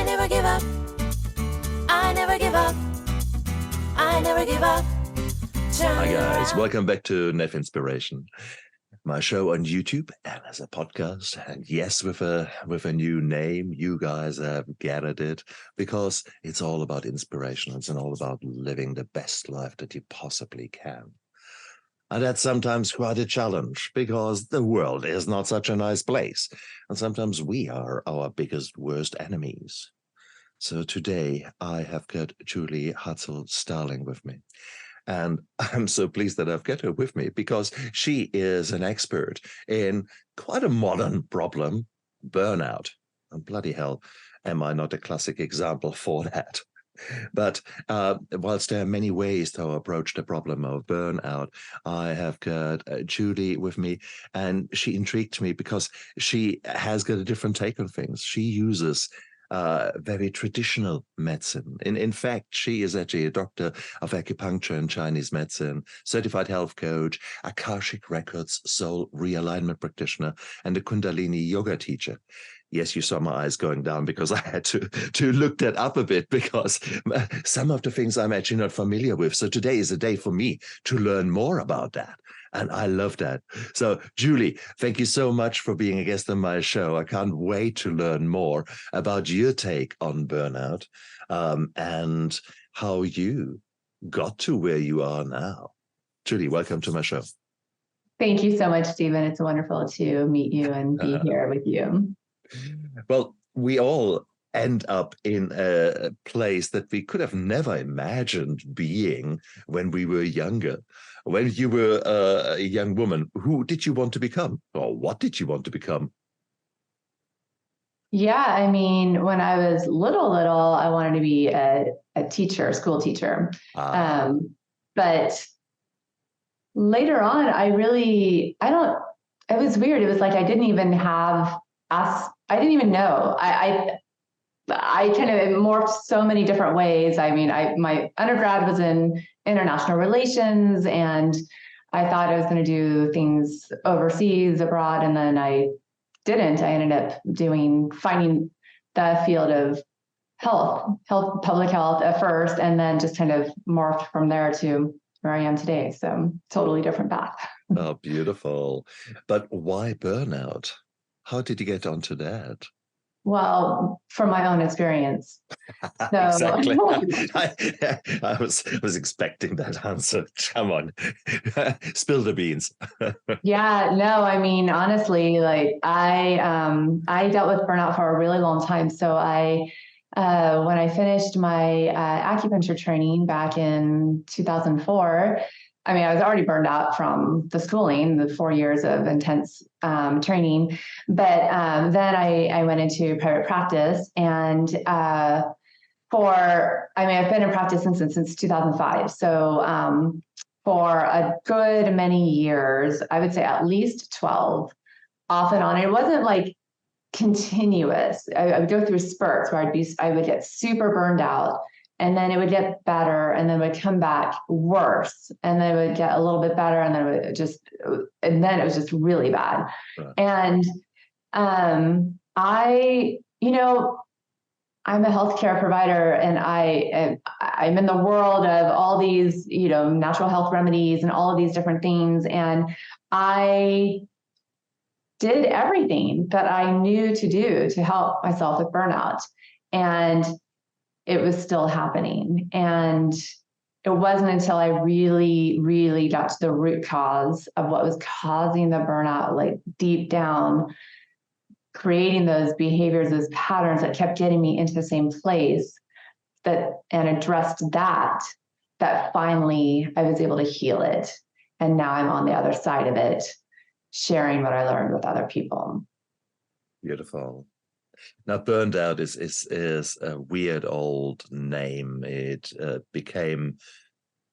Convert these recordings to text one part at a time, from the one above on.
never give up. I never give up. I never give up. Hi guys, welcome back to Neff Inspiration, my show on YouTube and as a podcast. And yes, with a new name, you guys have gathered it because it's all about inspiration. It's all about living the best life that you possibly can. And that's sometimes quite a challenge because the world is not such a nice place. And sometimes we are our biggest, worst enemies. So today I have got Julie Hutsell-Starling with me. And I'm so pleased that I've got her with me because she is an expert in quite a modern problem, burnout. And bloody hell, am I not a classic example for that? But whilst there are many ways to approach the problem of burnout, I have got Julie with me, and she intrigued me because she has got a different take on things. She uses very traditional medicine. In fact, she is actually a doctor of acupuncture and Chinese medicine, certified health coach, Akashic Records, soul realignment practitioner, and a Kundalini Yoga Teacher. Yes, you saw my eyes going down because I had to look that up a bit because some of the things I'm actually not familiar with. So today is a day for me to learn more about that. And I love that. So, Julie, thank you so much for being a guest on my show. I can't wait to learn more about your take on burnout and how you got to where you are now. Julie, welcome to my show. Thank you so much, Stephen. It's wonderful to meet you and be here with you. Well, we all end up in a place that we could have never imagined being when we were younger. When you were a young woman, who did you want to become? Or what did you want to become? Yeah, I mean, when I was little, I wanted to be a teacher, a school teacher. But later on, it was weird. It was like I didn't even know. I kind of morphed so many different ways. I mean, my undergrad was in international relations, and I thought I was going to do things overseas, abroad, and then I didn't. I ended up finding the field of public health at first, and then just kind of morphed from there to where I am today. So totally different path. Oh, beautiful. But why burnout? How did you get onto that? Well, from my own experience. So, exactly. I was expecting that answer. Come on, spill the beans. Yeah, no, I mean, honestly, like I dealt with burnout for a really long time. So when I finished my acupuncture training back in 2004, I mean, I was already burned out from the schooling, the 4 years of intense training. But then I went into private practice, and I've been in practice since 2005. So for a good many years, I would say at least 12, off and on. It wasn't like continuous. I would go through spurts where I would get super burned out, and then it would get better, and then it would come back worse, and then it would get a little bit better, and then it was just really bad. Right. And I'm a healthcare provider, and I'm in the world of all these, natural health remedies and all of these different things, and I did everything that I knew to do to help myself with burnout, and it was still happening. And it wasn't until I really, really got to the root cause of what was causing the burnout, like deep down, creating those behaviors, those patterns that kept getting me into the same place, and addressed that finally I was able to heal it. And now I'm on the other side of it, sharing what I learned with other people. Beautiful. Now, burned out is a weird old name. It became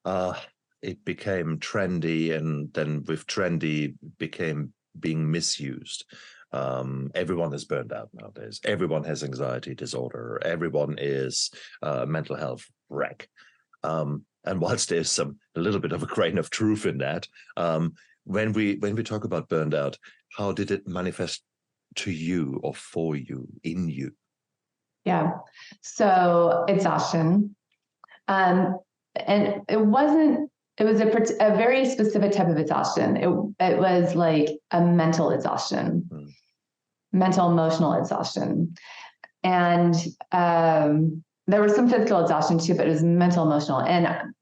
trendy, and then with trendy became being misused. Everyone is burned out nowadays. Everyone has anxiety disorder. Everyone is a mental health wreck. And whilst there's a little bit of a grain of truth in that, when we talk about burned out, how did it manifest to you or for you, in you? Yeah. So exhaustion. And it was a very specific type of exhaustion. It was like a mental exhaustion, mental, emotional exhaustion. And there was some physical exhaustion too, but it was mental, emotional.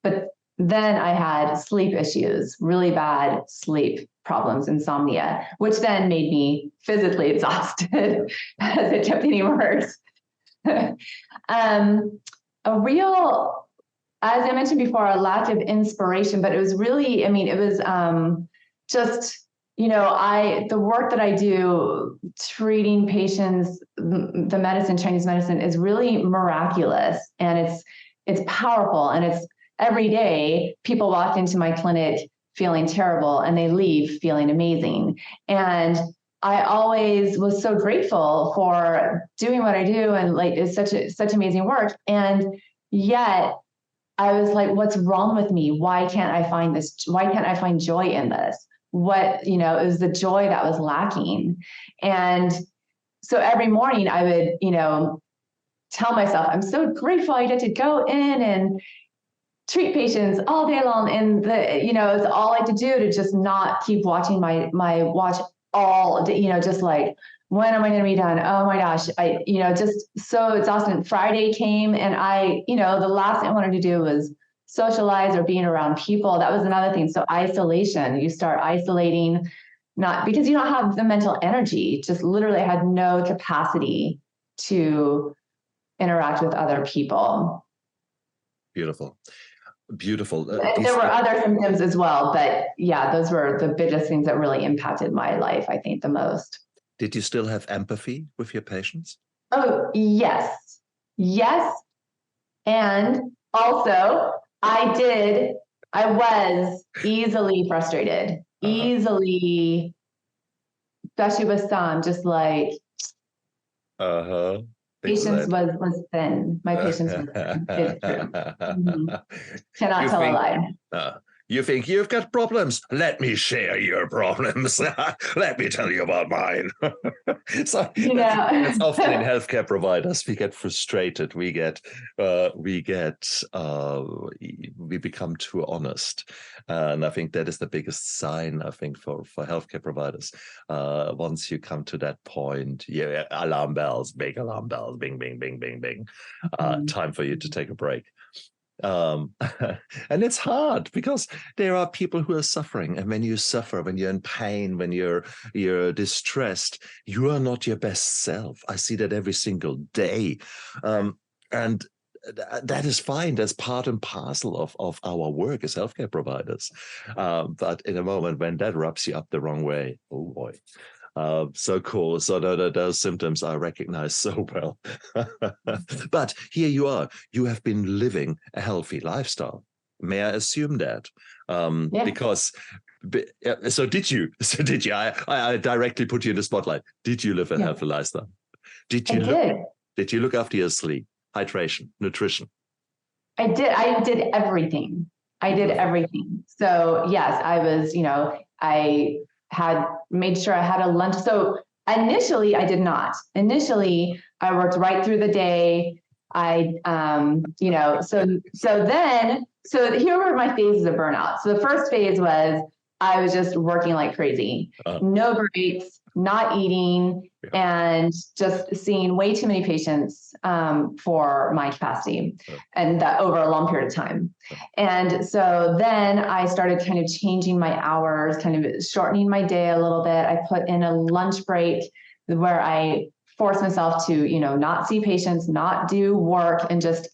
But then I had sleep issues, really bad sleep problems, insomnia, which then made me physically exhausted as it kept getting worse. As I mentioned before, a lack of inspiration, but it was really, it was just, the work that I do treating patients, the medicine, Chinese medicine, is really miraculous, and it's powerful, and it's every day people walk into my clinic feeling terrible and they leave feeling amazing. And I always was so grateful for doing what I do, and like it's such amazing work. And yet I was like, what's wrong with me? Why can't I find this? Why can't I find joy in this? It was the joy that was lacking. And so every morning I would, tell myself, I'm so grateful I get to go in and treat patients all day long. And it's all I had to do to just not keep watching my watch all day, just like, when am I going to be done? Oh my gosh. Just so exhausted. Friday came and the last thing I wanted to do was socialize or being around people. That was another thing. So isolation, you start isolating, not because you don't have the mental energy, just literally had no capacity to interact with other people. Beautiful. Beautiful. There were other symptoms as well, but yeah, those were the biggest things that really impacted my life, I think, the most. Did you still have empathy with your patients? Oh, yes. Yes. And also, I was easily frustrated, easily, especially with some, just like, patience was thin. My patience was thin. It's true. Cannot tell a lie. You think you've got problems? Let me share your problems. Let me tell you about mine. So that's often in healthcare providers. We get frustrated. We become too honest, and I think that is the biggest sign. I think for healthcare providers, once you come to that point, alarm bells, big alarm bells, bing, bing, bing, bing, bing. Time for you to take a break. And it's hard because there are people who are suffering, and when you suffer, when you're in pain, when you're distressed, you are not your best self. I see that every single day, and that is fine. That's part and parcel of our work as healthcare providers. But in a moment when that rubs you up the wrong way, oh boy. So cool. So those symptoms I recognize so well. But here you are. You have been living a healthy lifestyle. May I assume that? Because, so did you? I directly put you in the spotlight. Did you live a healthy lifestyle? Did you look after your sleep, hydration, nutrition? I did everything. I did everything. So yes, I was, I had made sure I had a lunch. So initially I did not. Initially I worked right through the day. So here were my phases of burnout. So the first phase was I was just working like crazy, no breaks, not eating, and just seeing way too many patients for my capacity, and that over a long period of time. And so then I started kind of changing my hours, kind of shortening my day a little bit. I put in a lunch break where I forced myself to, not see patients, not do work, and just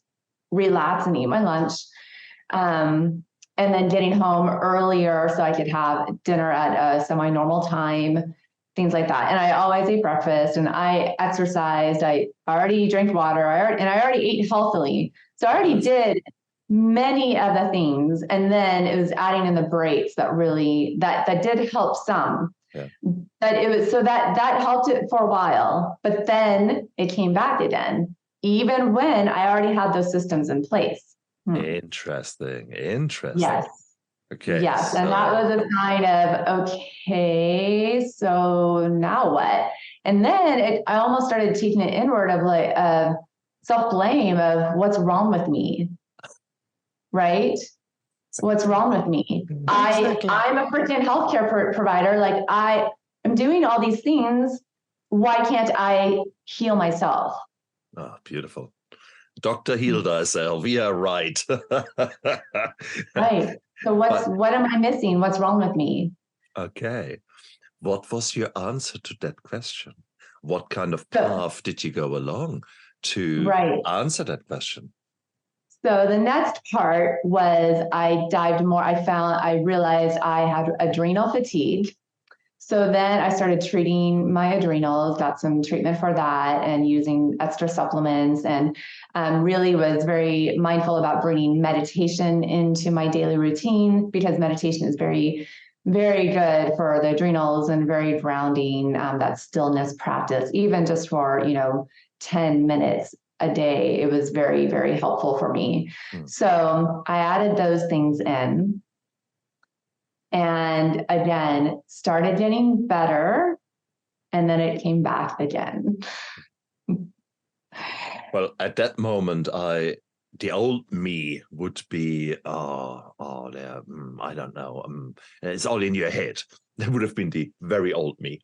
relax and eat my lunch. And then getting home earlier so I could have dinner at a semi-normal time, things like that. And I always ate breakfast, and I exercised. I already drank water, I already ate healthily. So I already did many of the things. And then it was adding in the breaks that really, that did help some. But it was, so that helped it for a while, but then it came back again, even when I already had those systems in place. Interesting. Yes. Okay. Yes. And that was a sign of, okay, so now what? And then I almost started taking it inward of like, self-blame of what's wrong with me, right? What's wrong with me? Exactly. I'm a freaking healthcare provider. Like I am doing all these things. Why can't I heal myself? Oh, beautiful. Doctor healed thyself. Yeah, right. Right. So what am I missing? What's wrong with me? Okay. What was your answer to that question? What kind of path did you go along to answer that question? So the next part was I dived more. I realized I had adrenal fatigue. So then I started treating my adrenals, got some treatment for that and using extra supplements, and really was very mindful about bringing meditation into my daily routine, because meditation is very, very good for the adrenals and very grounding, that stillness practice, even just for, 10 minutes a day. It was very, very helpful for me. So I added those things in. And again, started getting better, and then it came back again. Well, at that moment, the old me would be, I don't know, it's all in your head. That would have been the very old me.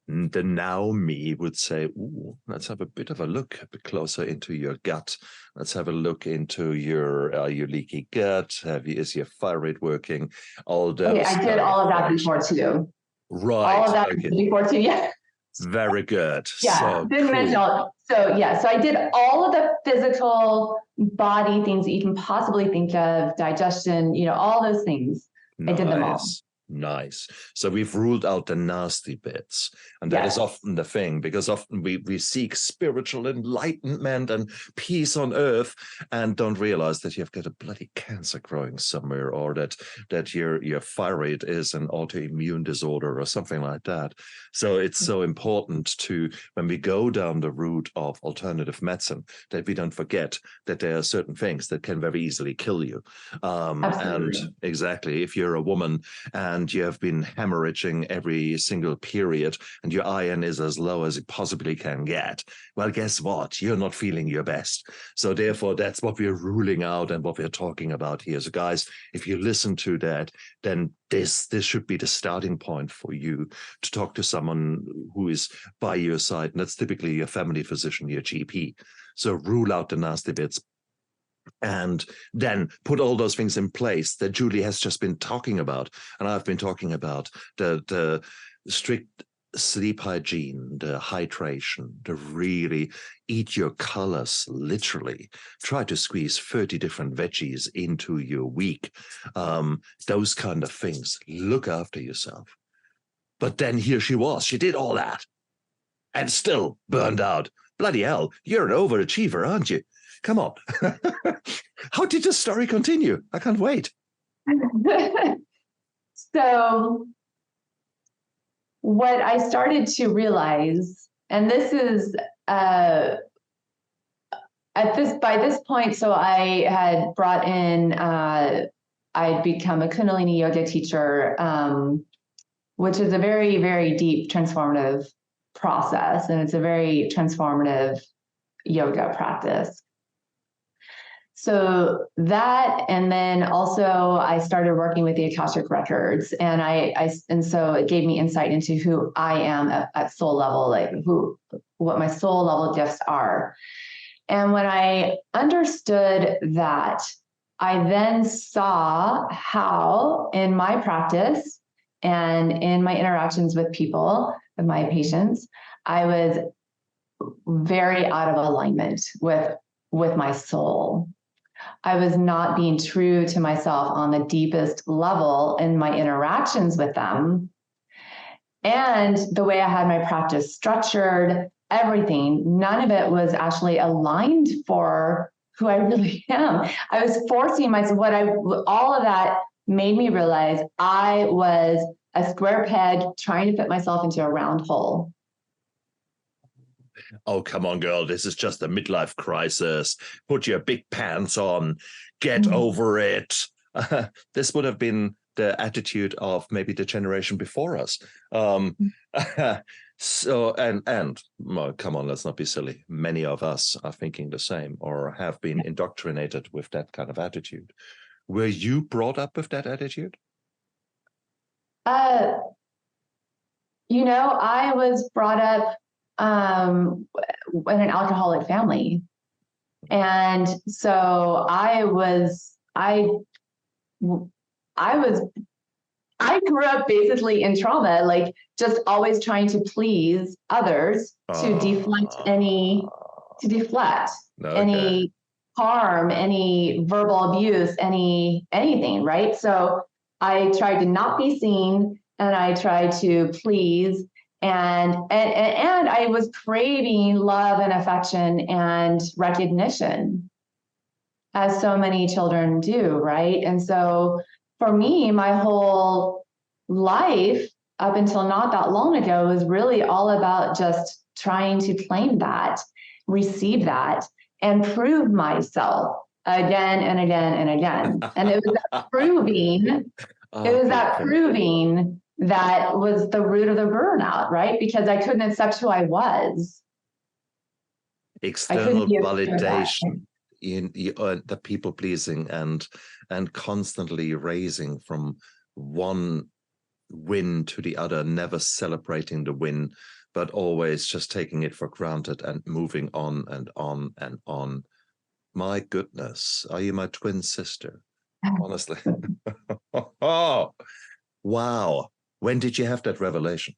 The now me would say, ooh, let's have a bit of a look a bit closer into your gut. Let's have a look into your leaky gut. Is your thyroid working? All those. Okay, I did all of that before too. Right. All of that before too. Yeah. Very good. Yeah. So didn't mention all. So yeah. So I did all of the physical body things that you can possibly think of, digestion. All those things. Nice. I did them all. Nice. So we've ruled out the nasty bits. And that is often the thing, because often we seek spiritual enlightenment and peace on earth and don't realize that you've got a bloody cancer growing somewhere, or that your thyroid is an autoimmune disorder or something like that. So it's so important to, when we go down the route of alternative medicine, that we don't forget that there are certain things that can very easily kill you. And exactly, if you're a woman and you have been hemorrhaging every single period and your iron is as low as it possibly can get, well, guess what? You're not feeling your best. So therefore, that's what we're ruling out and what we're talking about here. So guys, if you listen to that, then this should be the starting point for you to talk to someone who is by your side. And that's typically your family physician, your GP. So rule out the nasty bits. And then put all those things in place that Julie has just been talking about, and I've been talking about, the strict sleep hygiene, the hydration, the really eat your colors, literally. Try to squeeze 30 different veggies into your week. Those kind of things. Look after yourself. But then here she was. She did all that and still burned out. Bloody hell, you're an overachiever, aren't you? Come on. How did the story continue? I can't wait. So what I started to realize, and this is by this point, so I had brought in, I'd become a Kundalini Yoga Teacher, which is a very, very deep transformative process. And it's a very transformative yoga practice. So that, and then also I started working with the Akashic records, and and so it gave me insight into who I am at soul level, like what my soul level gifts are. And when I understood that, I then saw how in my practice and in my interactions with people, with my patients, I was very out of alignment with my soul. I was not being true to myself on the deepest level in my interactions with them. And the way I had my practice structured, everything, none of it was actually aligned for who I really am. I was forcing myself, all of that made me realize I was a square peg trying to fit myself into a round hole. Oh, come on, girl. This is just a midlife crisis. Put your big pants on. Get over it. This would have been the attitude of maybe the generation before us. So, well, come on, let's not be silly. Many of us are thinking the same or have been indoctrinated with that kind of attitude. Were you brought up with that attitude? I was brought up in an alcoholic family. And so I grew up basically in trauma, like just always trying to please others to deflect any harm, any verbal abuse, anything, right? So I tried to not be seen, and I tried to please, and I was craving love and affection and recognition, as so many children do, right? And so for me, my whole life up until not that long ago was really all about just trying to claim that, receive that, and prove myself again and again and again. And it was that proving, that was the root of the burnout, right? Because I couldn't accept who I was. External validation. The people pleasing and constantly raising from one win to the other, never celebrating the win, but always just taking it for granted and moving on and on and on. My goodness, are you my twin sister? Honestly. Oh, wow. When did you have that revelation?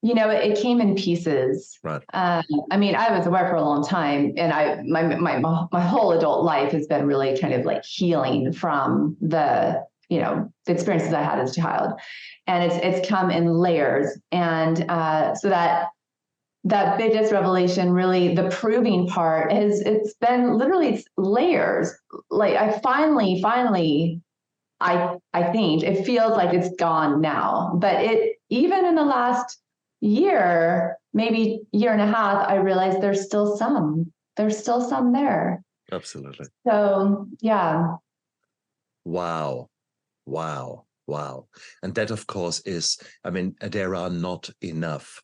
It came in pieces. Right. I was aware for a long time, and my whole adult life has been really kind of like healing from the experiences I had as a child, and it's come in layers. And so that biggest revelation, really, the proving part, it's been literally, it's layers. Like I finally, I think it feels like it's gone now, but even in the last year, maybe year and a half, I realized there's still some there. Absolutely. So yeah. Wow. And that, of course, is, there are not enough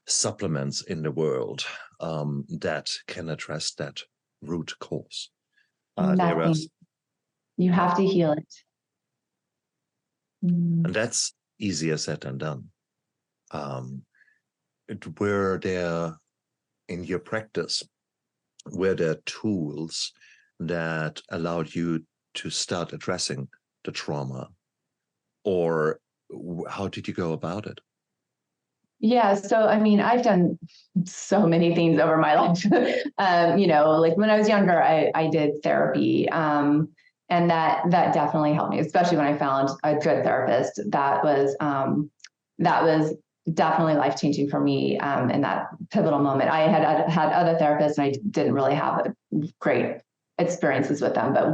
supplements in the world that can address that root cause. Nothing. You have to heal it. And that's easier said than done. Were there, in your practice, were there tools that allowed you to start addressing the trauma, or how did you go about it? Yeah, so I've done so many things over my life. Like when I was younger, I did therapy, and that definitely helped me, especially when I found a good therapist. That was definitely life-changing for me in that pivotal moment. I had other therapists, and I didn't really have great experiences with them, but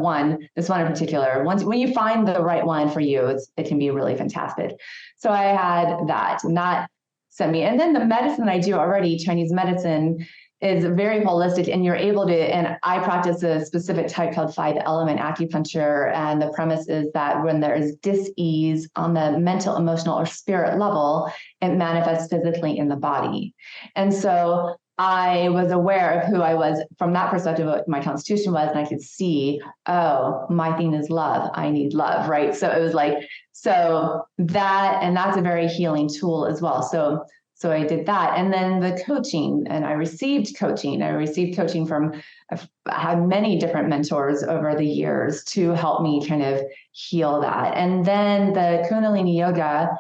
this one in particular, when you find the right one for you, it can be really fantastic. So I had that, and that sent me. And then the medicine I do already, Chinese medicine, is very holistic, and you're able to, and I practice a specific type called 5-element acupuncture. And the premise is that when there is dis-ease on the mental, emotional, or spirit level, it manifests physically in the body. And so I was aware of who I was from that perspective, what my constitution was, and I could see, oh, my thing is love. I need love, right? So it was like, so that, and that's a very healing tool as well. So I did that. And then the coaching, and I received coaching. From, I've had many different mentors over the years to help me kind of heal that. And then the Kundalini Yoga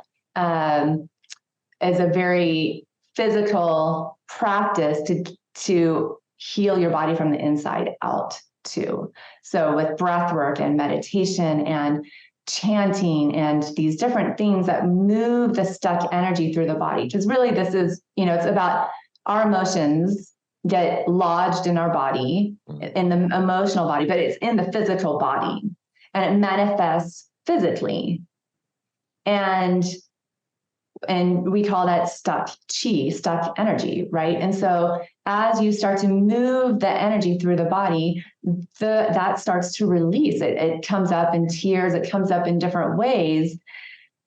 is a very physical practice to heal your body from the inside out too. So with breath work and meditation and chanting and these different things that move the stuck energy through the body. Because really this is, it's about our emotions get lodged in our body, in the emotional body, but it's in the physical body, and it manifests physically. And we call that stuck chi, stuck energy, right? And so as you start to move the energy through the body, that starts to release. It comes up in tears, it comes up in different ways.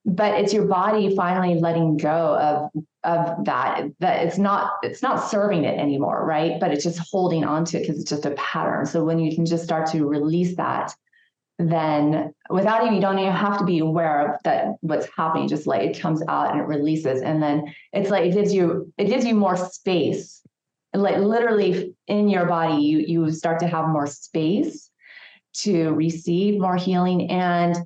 but it's your body finally letting go of that it's not serving it anymore, right? But it's just holding on to it because it's just a pattern. So when you can just start to release that, then without even, you don't even have to be aware of that what's happening, just like it comes out and it releases, and then it's like it gives you more space. Like literally in your body, you start to have more space to receive more healing and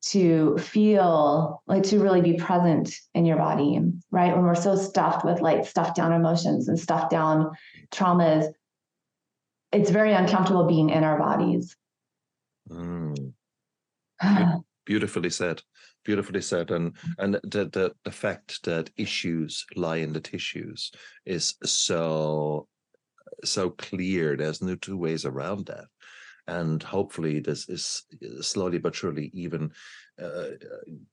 to feel like, to really be present in your body, right? When we're so stuffed with like stuffed down emotions and stuffed down traumas, it's very uncomfortable being in our bodies. Beautifully said. Beautifully said. And the fact that issues lie in the tissues is so clear. There's no two ways around that. And hopefully this is slowly but surely even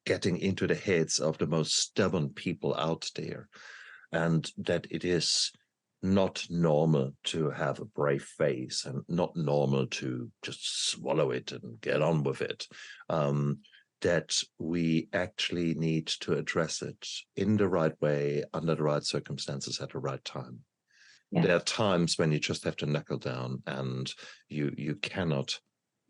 getting into the heads of the most stubborn people out there, and that it is not normal to have a brave face and not normal to just swallow it and get on with it. That we actually need to address it in the right way, under the right circumstances, at the right time. Yeah. There are times when you just have to knuckle down, and you cannot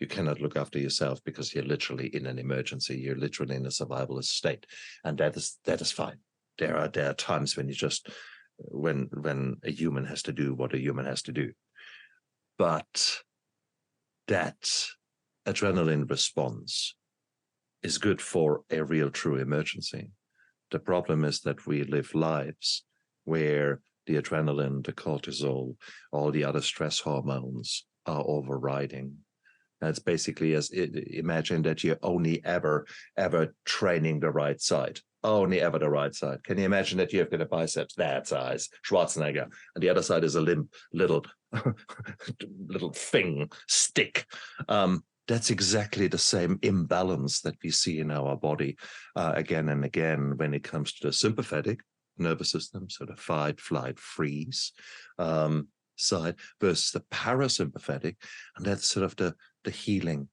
look after yourself because you're literally in an emergency. You're literally in a survivalist state, and that is fine. There are times when you just when a human has to do what a human has to do, but that adrenaline response is good for a real true emergency. The problem is that we live lives where the adrenaline, the cortisol, all the other stress hormones are overriding. And it's basically imagine that you're only ever training the right side, only ever the right side. Can you imagine that you've got a biceps that size, Schwarzenegger, and the other side is a limp little thing, stick. That's exactly the same imbalance that we see in our body again and again when it comes to the sympathetic nervous system, so the fight, flight, freeze side, versus the parasympathetic, and that's sort of the healing,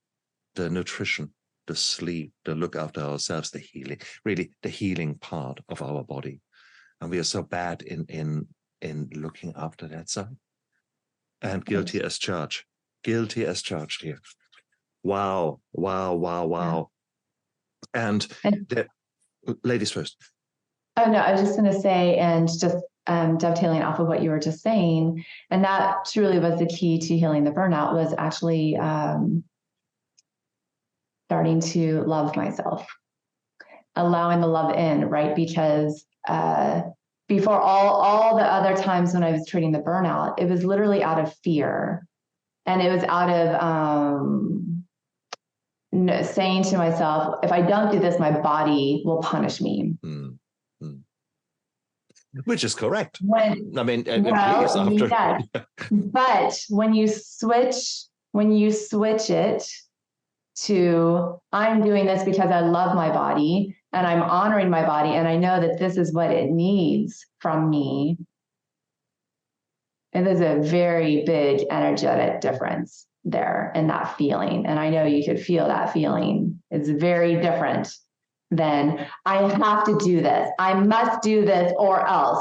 the nutrition, the sleep, the look after ourselves, the healing, really the healing part of our body. And we are so bad in looking after that side. And guilty as charged here. Wow. Yeah. And ladies first. Oh, no, I was just going to say, and just dovetailing off of what you were just saying, and that truly was the key to healing the burnout, was actually starting to love myself, allowing the love in, right? Because before all the other times when I was treating the burnout, it was literally out of fear. And it was out of saying to myself, if I don't do this, my body will punish me. Which is correct. Yes. But when you switch it to, I'm doing this because I love my body and I'm honoring my body and I know that this is what it needs from me, and there's a very big energetic difference there in that feeling. And I know you could feel that feeling. It's very different than I have to do this. I must do this or else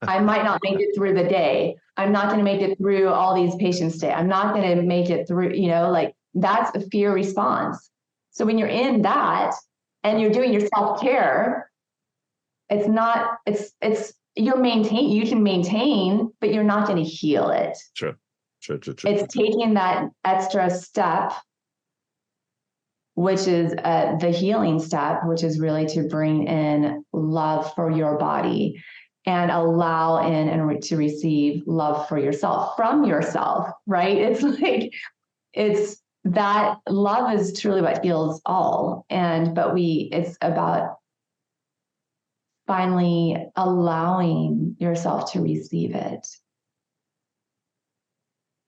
I might not make it through the day. I'm not going to make it through all these patients today. I'm not going to make it through, like that's a fear response. So when you're in that and you're doing your self-care, it's you can maintain, but you're not going to heal it. Sure. It's taking that extra step, which is the healing step, which is really to bring in love for your body and allow in and to receive love for yourself from yourself, right? It's that love is truly what heals all. It's about finally allowing yourself to receive it.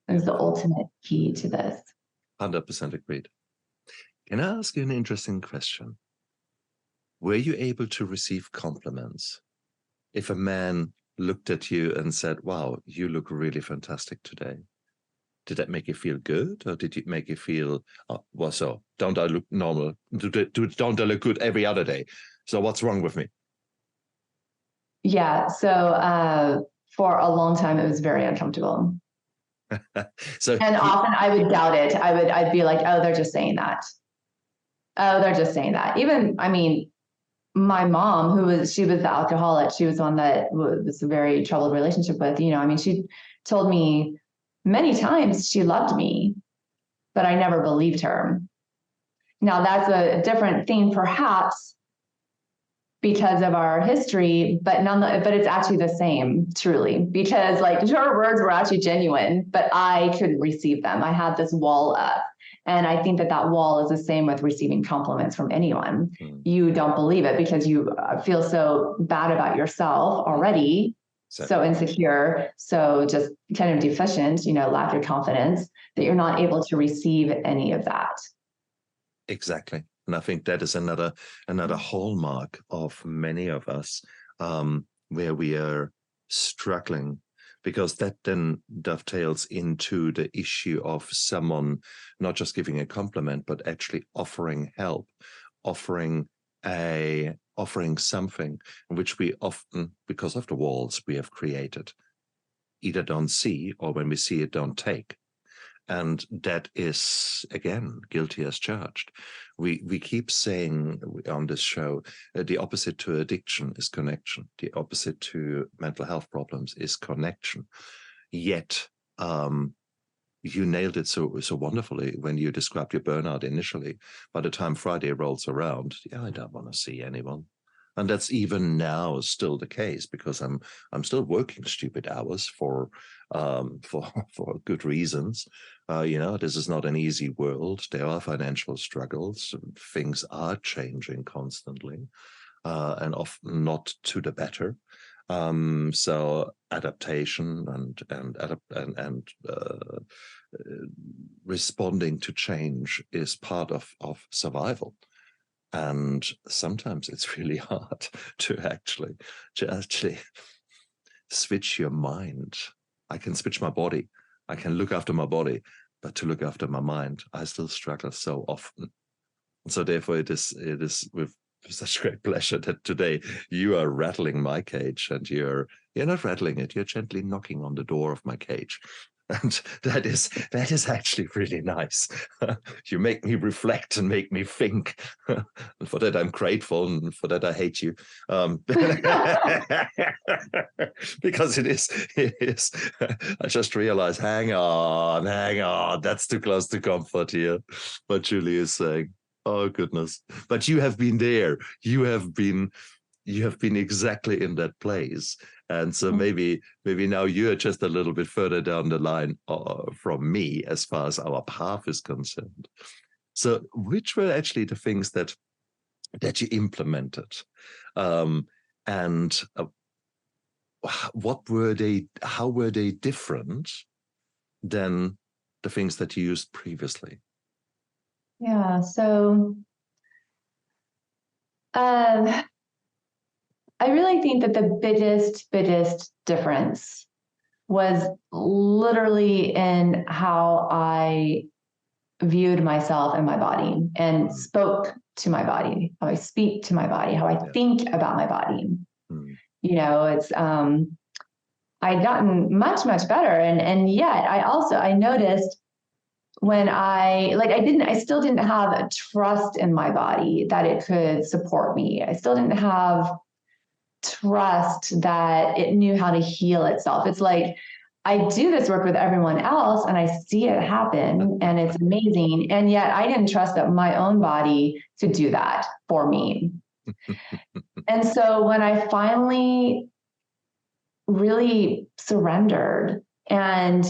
Is the ultimate key to this. 100% agreed. Can I ask you an interesting question? Were you able to receive compliments? If a man looked at you and said, wow, you look really fantastic today, did that make you feel good? Or did it make you feel, don't I look normal? Don't I look good every other day? So what's wrong with me? Yeah. So for a long time, it was very uncomfortable. And often I would doubt it. I'd be like, oh, they're just saying that. Oh, they're just saying that. Even, I mean, my mom, she was the alcoholic. She was one that was a very troubled relationship with, I mean, she told me many times she loved me, but I never believed her. Now that's a different thing, perhaps, because of our history, but it's actually the same, truly, because like her words were actually genuine, but I couldn't receive them. I had this wall up. And I think that wall is the same with receiving compliments from anyone. You don't believe it because you feel so bad about yourself already, so insecure, so just kind of deficient, lack of confidence, that you're not able to receive any of that. Exactly. And I think that is another hallmark of many of us, where we are struggling, because that then dovetails into the issue of someone not just giving a compliment, but actually offering help, offering something, which we often, because of the walls we have created, either don't see, or when we see it, don't take. And that is, again, guilty as charged. We keep saying on this show, the opposite to addiction is connection. The opposite to mental health problems is connection. Yet, you nailed it so wonderfully when you described your burnout initially. By the time Friday rolls around, I don't want to see anyone. And that's even now still the case, because I'm still working stupid hours for good reasons. This is not an easy world. There are financial struggles. Things are changing constantly, and often not to the better. So adaptation and responding to change is part of survival. And sometimes it's really hard to actually switch your mind. I can switch my body. I can look after my body, but to look after my mind, I still struggle so often. And so therefore it is with such great pleasure that today you are rattling my cage, and you're not rattling it, you're gently knocking on the door of my cage. And that is actually really nice. You make me reflect and make me think. And for that, I'm grateful, and for that, I hate you. Because it is. I just realized, hang on, that's too close to comfort here. What Julie is saying. Oh, goodness. But you have been there. You have been exactly in that place. And so maybe now you're just a little bit further down the line from me as far as our path is concerned. So which were actually the things that you implemented? And what were they? How were they different than the things that you used previously? Yeah, so I really think that the biggest difference was literally in how I viewed myself and my body, and spoke to my body, how I speak to my body, how I think about my body. It's I'd gotten much better, and yet I noticed when I still didn't have a trust in my body that it could support me. I still didn't have trust that it knew how to heal itself. It's like I do this work with everyone else and I see it happen and it's amazing. And yet I didn't trust that my own body could do that for me. And so when I finally really surrendered and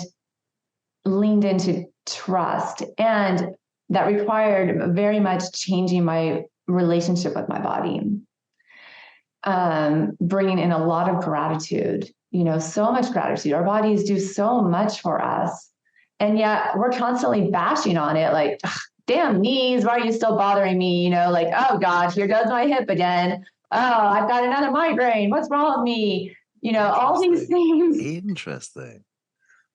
leaned into trust, and that required very much changing my relationship with my body, bringing in a lot of gratitude, so much gratitude. Our bodies do so much for us, and yet we're constantly bashing on it, like, damn knees, why are you still bothering me? Like, oh God, here goes my hip again. Oh, I've got another migraine. What's wrong with me? All these things. Interesting.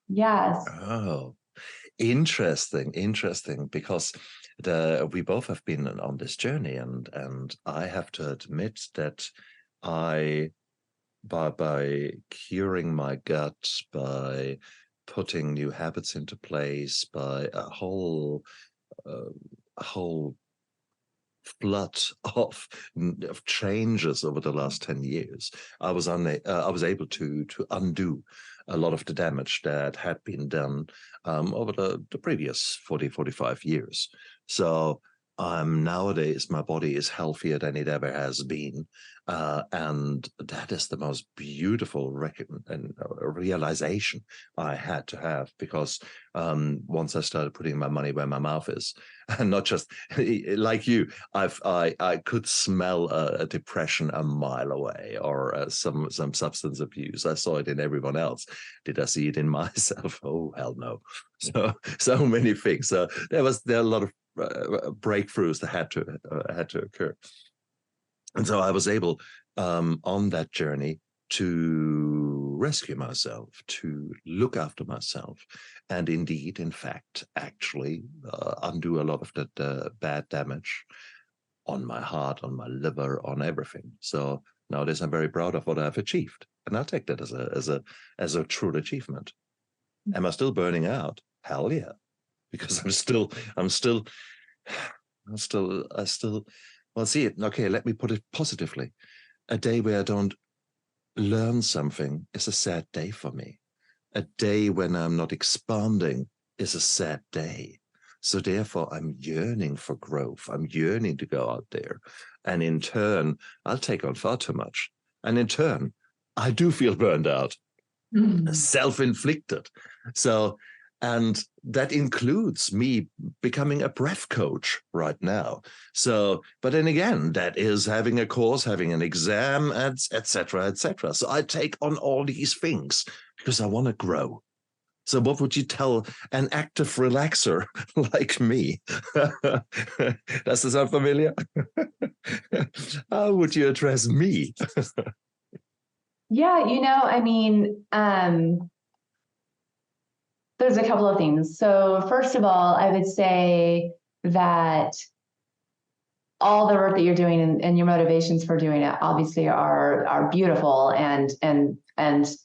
Yes. Oh, Interesting, because we both have been on this journey, and I have to admit that I, by curing my gut, by putting new habits into place, by a whole flood of changes over the last 10 years, I was able to undo a lot of the damage that had been done over the previous 45 years. So nowadays my body is healthier than it ever has been, and that is the most beautiful realization I had to have, because once I started putting my money where my mouth is, and not just like you, I could smell a depression a mile away, or some substance abuse. I saw it in everyone else. Did I see it in myself? Oh, hell no. So many things. So there are a lot of breakthroughs that had to occur, and so I was able on that journey to rescue myself, to look after myself, and indeed, in fact, actually undo a lot of that bad damage on my heart, on my liver, on everything. So nowadays I'm very proud of what I've achieved, and I take that as a true achievement. Am I still burning out? Hell yeah, because I still well, see it. Okay, let me put it positively. A day where I don't learn something is a sad day for me. A day when I'm not expanding is a sad day. So therefore, I'm yearning for growth. I'm yearning to go out there. And in turn, I'll take on far too much. And in turn, I do feel burned out, self-inflicted. So, and that includes me becoming a breath coach right now. So, but then again, that is having a course, having an exam, etc., etc. So I take on all these things because I want to grow. So what would you tell an active relaxer like me? Does this sound familiar? How would you address me? Yeah, I mean, there's a couple of things. So first of all, I would say that all the work that you're doing and your motivations for doing it obviously are beautiful and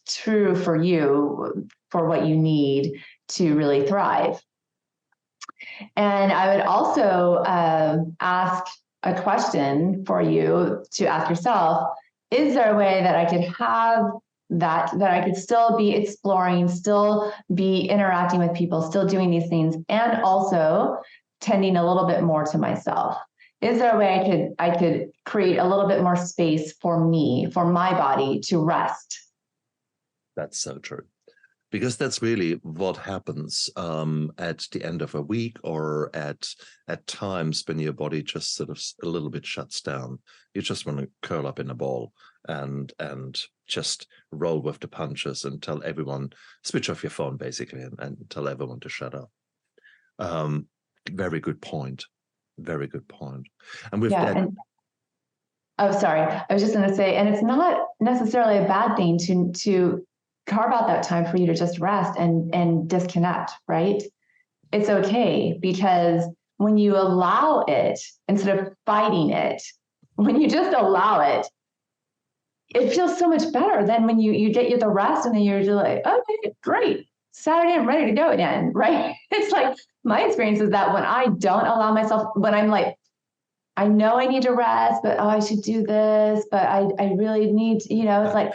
true for you, for what you need to really thrive. And I would also ask a question for you to ask yourself: is there a way that I could have that I could still be exploring, still be interacting with people, still doing these things, and also tending a little bit more to myself? Is there a way I could create a little bit more space for me, for my body to rest? That's so true. Because that's really what happens at the end of a week, or at times when your body just sort of a little bit shuts down. You just want to curl up in a ball and just roll with the punches and tell everyone, switch off your phone basically, and tell everyone to shut up. Very good point. Very good point. And with that. Oh, sorry. I was just going to say, and it's not necessarily a bad thing to carve out that time for you to just rest and disconnect, right? It's okay, because when you allow it instead of fighting it, when you just allow it, it feels so much better than when you get the rest and then you're just like, okay, great. Saturday, I'm ready to go again, right? It's like my experience is that when I don't allow myself, when I'm like, I know I need to rest, but I should do this, but I really need, it's like,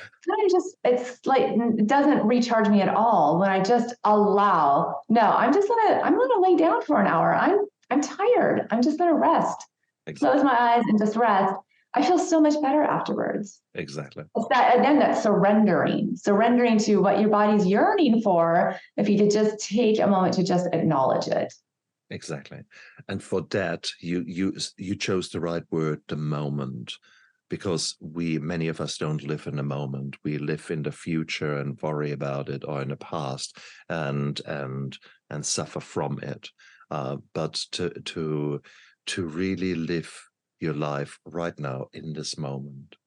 it's like, it doesn't recharge me at all when I just allow. No, I'm gonna lay down for an hour. I'm tired. I'm just gonna rest. Exactly. Close my eyes and just rest. I feel so much better afterwards. Exactly. It's that, again, that's surrendering to what your body's yearning for. If you could just take a moment to just acknowledge it. Exactly. And for that, you chose the right word, the moment, because many of us don't live in the moment. We live in the future and worry about it, or in the past and suffer from it. But to really live your life right now in this moment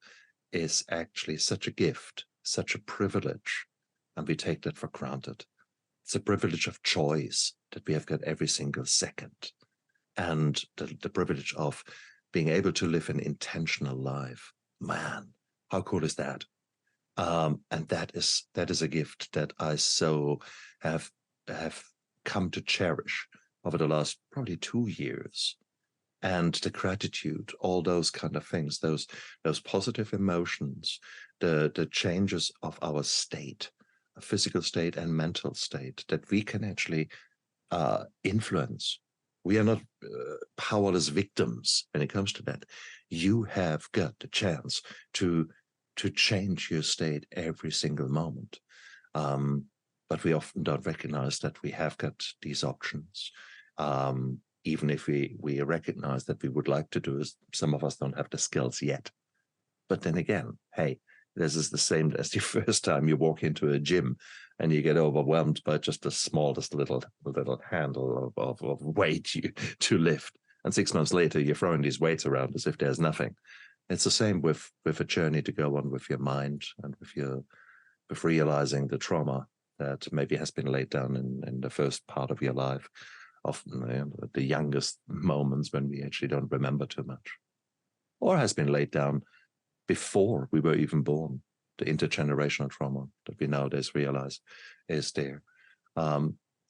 is actually such a gift, such a privilege, and we take that for granted. It's a privilege of choice that we have got every single second, and the privilege of being able to live an intentional life. Man, how cool is that? And that is a gift that I so have come to cherish over the last probably 2 years. And the gratitude, all those kind of things, those positive emotions, the changes of our state, physical state and mental state, that we can actually influence. We are not powerless victims when it comes to that. You have got the chance to change your state every single moment. But we often don't recognize that we have got these options. Even if we recognize that we would like to do it, some of us don't have the skills yet. But then again, hey, this is the same as the first time you walk into a gym and you get overwhelmed by just the smallest little handle of weight to lift. And 6 months later, you're throwing these weights around as if there's nothing. It's the same with a journey to go on with your mind and with realizing the trauma that maybe has been laid down in the first part of your life, often the youngest moments when we actually don't remember too much, or has been laid down before we were even born. The intergenerational trauma that we nowadays realize is there.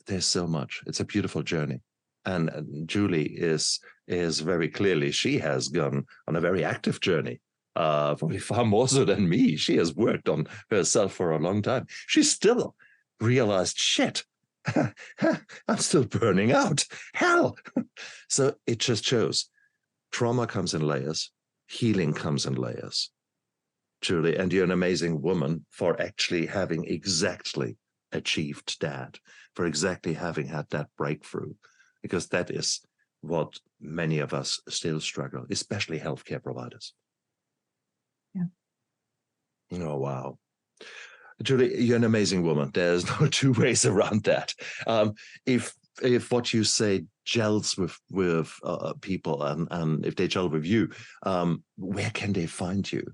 There's so much. It's a beautiful journey. And Julie is very clearly, she has gone on a very active journey, probably far more so than me. She has worked on herself for a long time. She still realized, shit, I'm still burning out. Hell. So it just shows trauma comes in layers, healing comes in layers. Julie, and you're an amazing woman for actually having exactly achieved that, for exactly having had that breakthrough, because that is what many of us still struggle, especially healthcare providers. Yeah. Oh, wow. Julie, you're an amazing woman. There's no two ways around that. If what you say gels with people, and if they gel with you, where can they find you?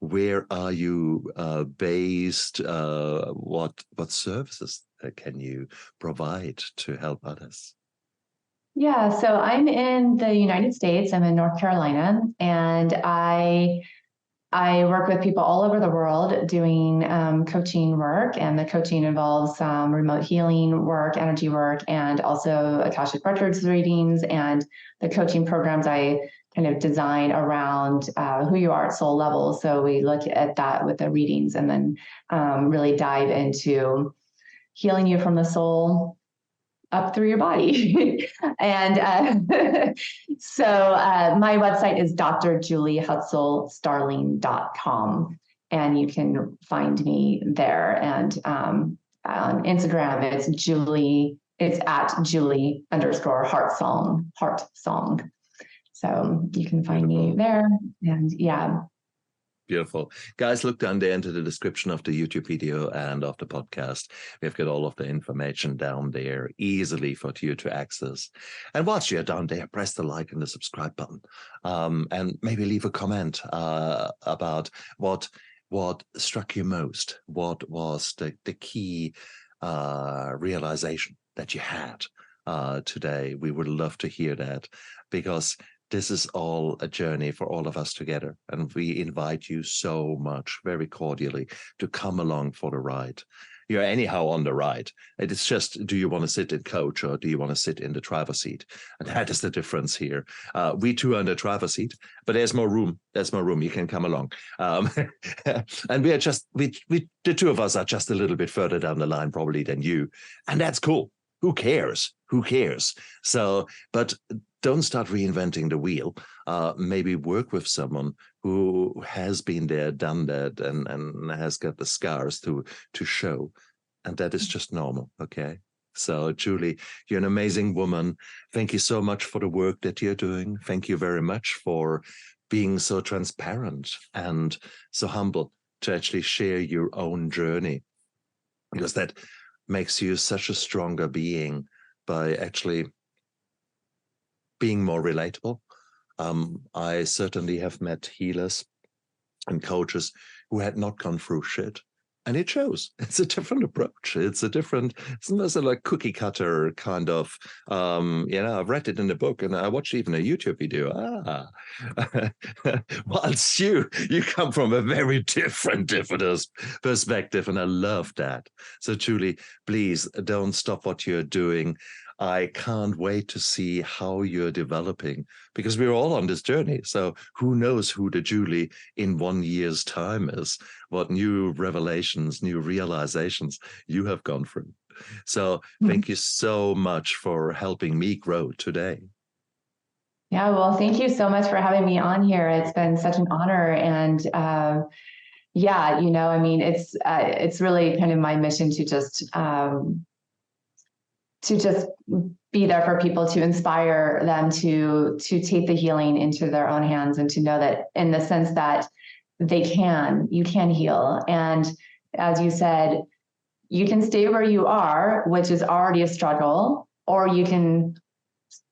Where are you based? What services can you provide to help others? Yeah, so I'm in the United States. I'm in North Carolina, and I work with people all over the world doing coaching work, and the coaching involves remote healing work, energy work, and also Akashic records readings. And the coaching programs I kind of design around who you are at soul level. So we look at that with the readings, and then really dive into healing you from the soul up through your body. And so my website is drjuliehutsell-starling.com, and you can find me there. And on Instagram, it's at Julie_heartsong. So you can find me there. And yeah. Beautiful. Guys, look down there into the description of the YouTube video and of the podcast. We've got all of the information down there easily for you to access. And whilst you're down there, press the like and the subscribe button. And maybe leave a comment about what struck you most. What was the key realization that you had today? We would love to hear that, because this is all a journey for all of us together. And we invite you so much, very cordially, to come along for the ride. You're anyhow on the ride. It is just, do you want to sit in coach or do you want to sit in the driver's seat? And that is the difference here. We two are in the driver's seat, but there's more room. There's more room. You can come along. And we are just, the two of us are just a little bit further down the line probably than you. And that's cool. Who cares? Who cares? So, but don't start reinventing the wheel. Maybe work with someone who has been there, done that, and has got the scars to show. And that is just normal, okay? So, Julie, you're an amazing woman. Thank you so much for the work that you're doing. Thank you very much for being so transparent and so humble to actually share your own journey, because that makes you such a stronger being by actually being more relatable. I certainly have met healers and coaches who had not gone through shit, And it shows. It's a different approach. It's not like cookie cutter kind of, I've read it in a book and I watched even a YouTube video. Whilst you come from a very different perspective. And I love that. So Julie, please don't stop what you're doing. I can't wait to see how you're developing, because we're all on this journey. So who knows who the Julie in 1 year's time is, what new revelations, new realizations you have gone through. So thank you so much for helping me grow today. Yeah, well, thank you so much for having me on here. It's been such an honor. And it's really kind of my mission to just be there for people, to inspire them to take the healing into their own hands, and to know that, in the sense that you can heal. And as you said, you can stay where you are, which is already a struggle, or you can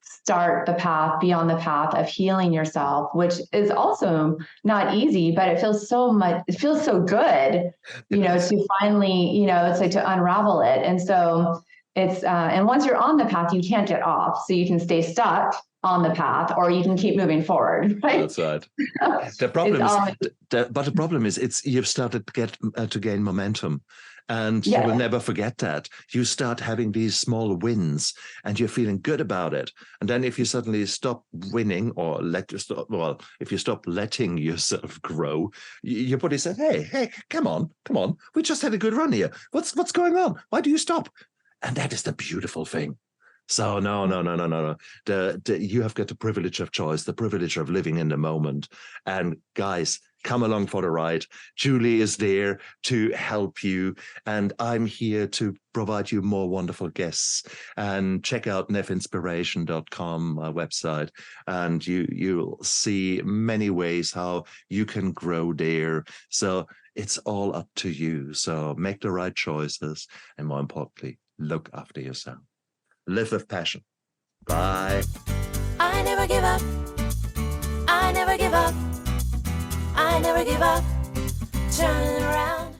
start the path, be on the path of healing yourself, which is also not easy, but it feels so good, to finally, it's like to unravel it. And so it's, and once you're on the path, you can't get off. So you can stay stuck on the path, or you can keep moving forward. Right? That's right. The problem is, you've started to gain momentum. And you will never forget that. You start having these small wins and you're feeling good about it. And then if you suddenly stop winning, or if you stop letting yourself grow, your body says, hey, come on. We just had a good run here. What's going on? Why do you stop? And that is the beautiful thing. So no. You have got the privilege of choice, the privilege of living in the moment. And guys, come along for the ride. Julie is there to help you, and I'm here to provide you more wonderful guests. And check out neffinspiration.com, my website, and you'll see many ways how you can grow there. So it's all up to you. So make the right choices, and more importantly, look after yourself. Live with passion. Bye. I never give up. I never give up. I never give up. Turn around.